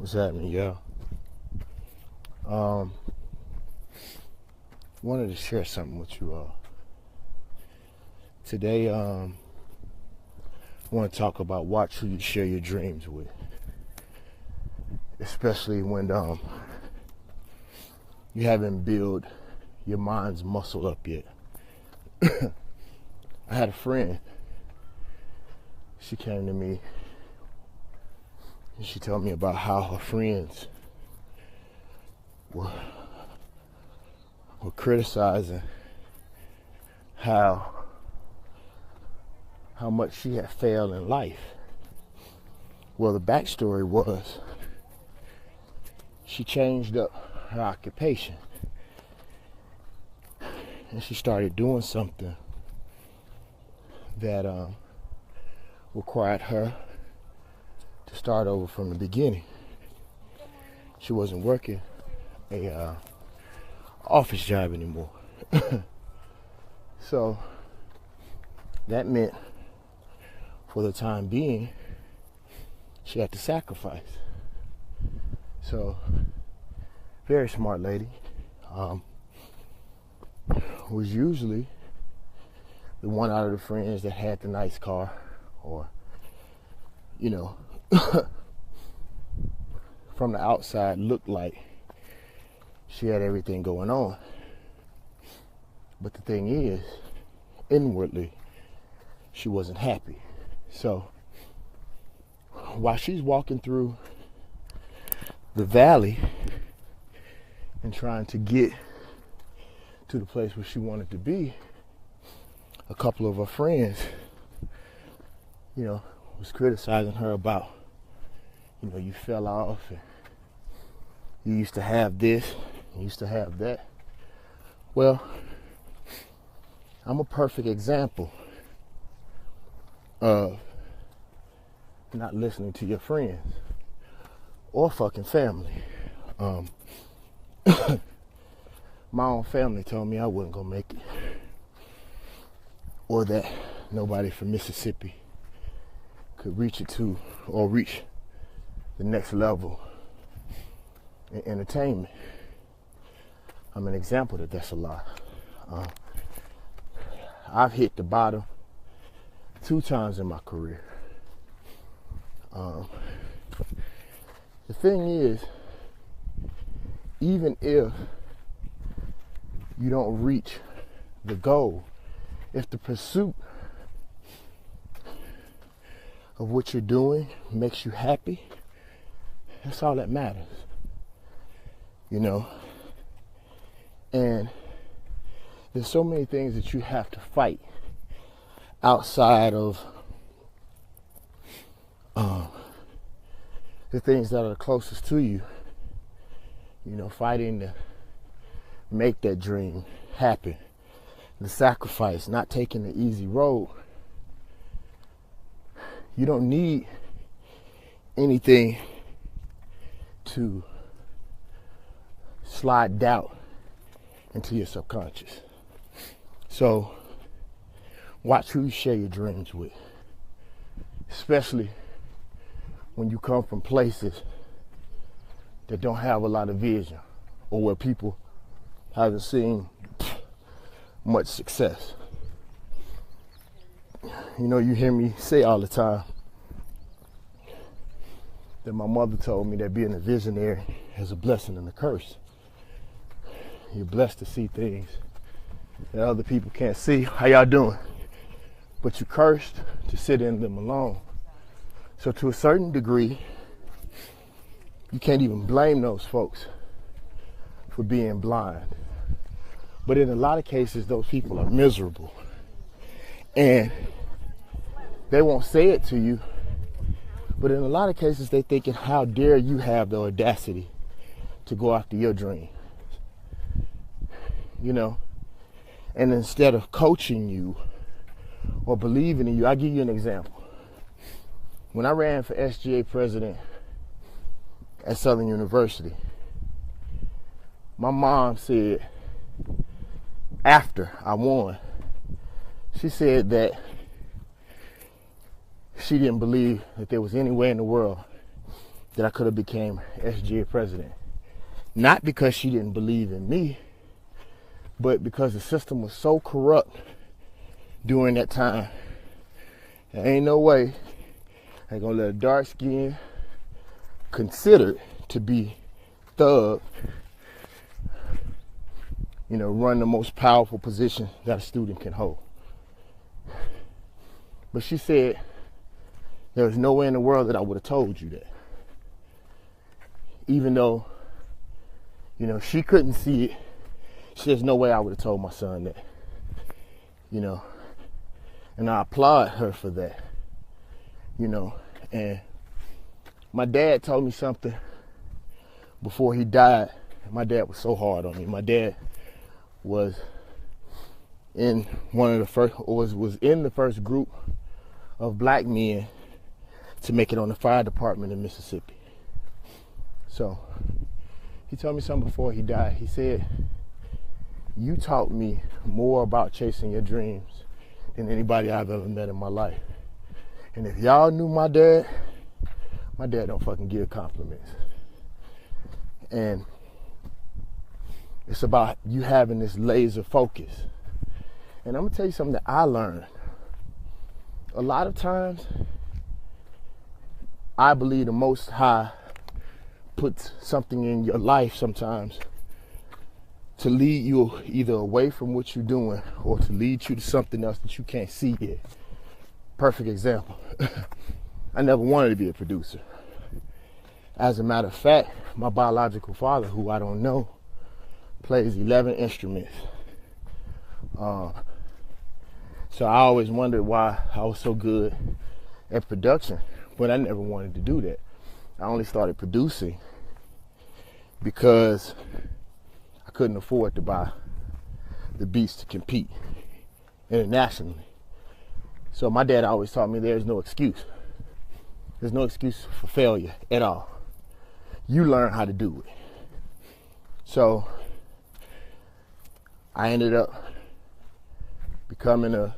What's happening, y'all? Wanted to share something with you all. Today, I want to talk about watch who you share your dreams with. Especially when you haven't built your mind's muscle up yet. I had a friend. She came to me and she told me about how her friends were criticizing how much she had failed in life. Well, the backstory was she changed up her occupation and she started doing something that required her to start over from the beginning. She wasn't working a office job anymore. So that meant for the time being she had to sacrifice. So very smart lady, was usually the one out of the friends that had the nice car, or from the outside looked like she had everything going on. But the thing is, inwardly, she wasn't happy. So while she's walking through the valley and trying to get to the place where she wanted to be, a couple of her friends, was criticizing her about, you fell off and you used to have this, you used to have that. Well, I'm a perfect example of not listening to your friends or fucking family. My own family told me I wasn't gonna make it, or that nobody from Mississippi could reach the next level in entertainment. I'm an example that that's a lie. I've hit the bottom 2 times in my career. The thing is, even if you don't reach the goal, if the pursuit of what you're doing makes you happy, that's all that matters. And there's so many things that you have to fight outside of the things that are closest to you. Fighting to make that dream happen. The sacrifice, not taking the easy road. You don't need anything to slide doubt into your subconscious. So watch who you share your dreams with, especially when you come from places that don't have a lot of vision, or where people haven't seen much success. You hear me say all the time that my mother told me that being a visionary is a blessing and a curse. You're blessed to see things that other people can't see. How y'all doing? But you're cursed to sit in them alone. So to a certain degree, you can't even blame those folks for being blind. But in a lot of cases, those people are miserable. And they won't say it to you, but in a lot of cases, they're thinking, how dare you have the audacity to go after your dream? And instead of coaching you or believing in you, I'll give you an example. When I ran for SGA president at Southern University, my mom said, after I won, she said that she didn't believe that there was any way in the world that I could have became SGA president. Not because she didn't believe in me, but because the system was so corrupt during that time. There ain't no way I ain't gonna let a dark skin considered to be thug, run the most powerful position that a student can hold. But she said there was no way in the world that I would have told you that. Even though, she couldn't see it, there's no way I would have told my son that, and I applaud her for that, and my dad told me something before he died. My dad was so hard on me. My dad was in was in the first group of black men to make it on the fire department in Mississippi. So he told me something before he died. He said, "You taught me more about chasing your dreams than anybody I've ever met in my life. And if y'all knew my dad don't fucking give compliments. And it's about you having this laser focus." And I'm gonna tell you something that I learned. A lot of times, I believe the Most High puts something in your life sometimes to lead you either away from what you're doing or to lead you to something else that you can't see yet. Perfect example. I never wanted to be a producer. As a matter of fact, my biological father, who I don't know, plays 11 instruments. So I always wondered why I was so good at production, but I never wanted to do that. I only started producing because I couldn't afford to buy the beats to compete internationally. So my dad always taught me there's no excuse. There's no excuse for failure at all. You learn how to do it. So I ended up becoming a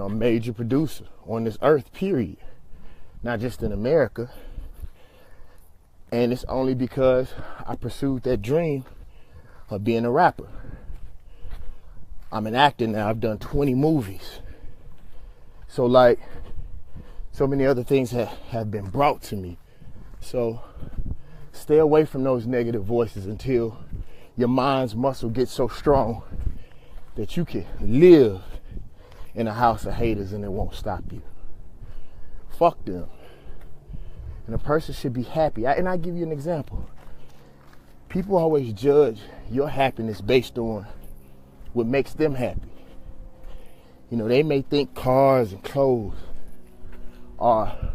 major producer on this earth, period. Not just in America. And it's only because I pursued that dream of being a rapper. I'm an actor now. I've done 20 movies. So so many other things have been brought to me. So stay away from those negative voices until your mind's muscle gets so strong that you can live in a house of haters and it won't stop you. Fuck them. And a person should be happy. And I give you an example. People always judge your happiness based on what makes them happy. They may think cars and clothes are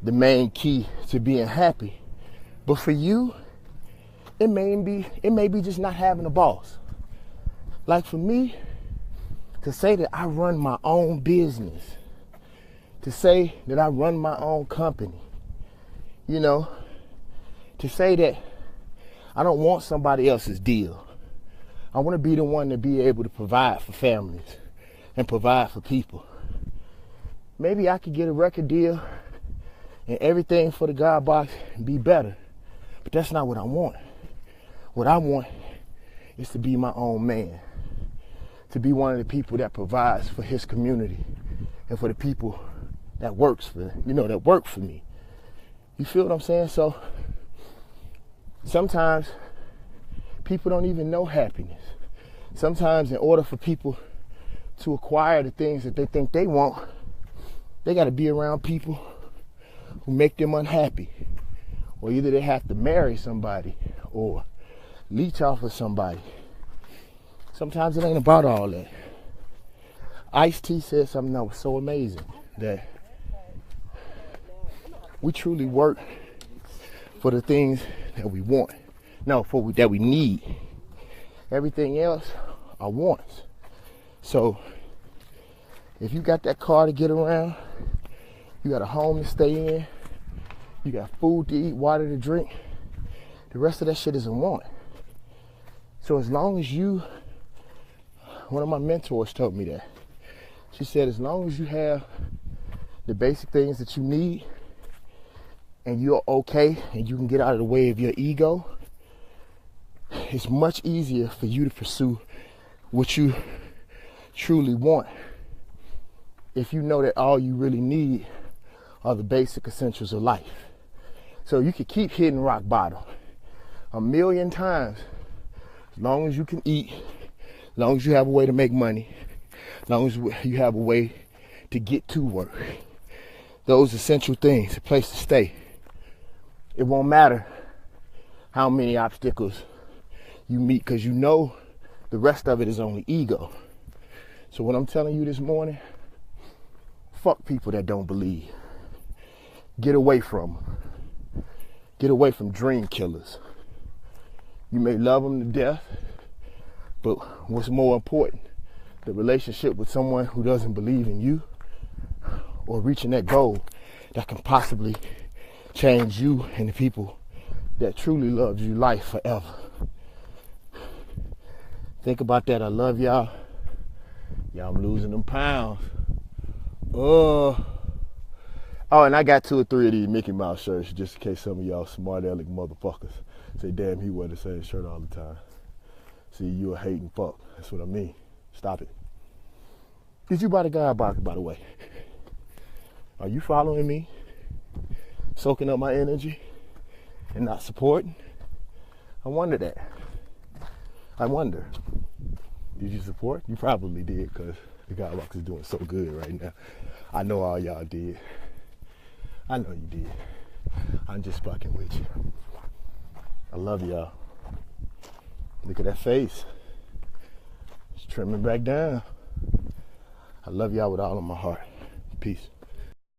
the main key to being happy. But for you, it may be just not having a boss. Like for me, to say that I run my own business, to say that I run my own company, to say that I don't want somebody else's deal. I want to be the one to be able to provide for families and provide for people. Maybe I could get a record deal and everything for the God box and be better. But that's not what I want. What I want is to be my own man. To be one of the people that provides for his community and for the people that work for me. You feel what I'm saying? So sometimes people don't even know happiness. Sometimes in order for people to acquire the things that they think they want, they got to be around people who make them unhappy. Or either they have to marry somebody or leech off of somebody. Sometimes it ain't about all that. Ice-T said something that was so amazing, that we truly work for the things that we want. No, that we need. Everything else are wants. So if you got that car to get around, you got a home to stay in, you got food to eat, water to drink, the rest of that shit is a want. So as long as one of my mentors told me that. She said, as long as you have the basic things that you need, and you're okay and you can get out of the way of your ego, it's much easier for you to pursue what you truly want if you know that all you really need are the basic essentials of life. So you could keep hitting rock bottom 1,000,000 times, as long as you can eat, as long as you have a way to make money, as long as you have a way to get to work. Those essential things, a place to stay. It won't matter how many obstacles you meet, because you know the rest of it is only ego. So what I'm telling you this morning, fuck people that don't believe. Get away from them. Get away from dream killers. You may love them to death, but what's more important, the relationship with someone who doesn't believe in you or reaching that goal that can possibly change you and the people that truly love you life forever. Think about that. I love y'all. Y'all, I'm losing them pounds. Oh, and I got 2 or 3 of these Mickey Mouse shirts just in case some of y'all smart aleck motherfuckers say, damn, he wear the same shirt all the time. See, you a hating fuck. That's what I mean. Stop it. Did you buy the God box, by the way? Are you following me? Soaking up my energy and not supporting? I wonder that. I wonder. Did you support? You probably did, because the God box is doing so good right now. I know all y'all did. I know you did. I'm just fucking with you. I love y'all. Look at that face. It's trimming back down. I love y'all with all of my heart. Peace.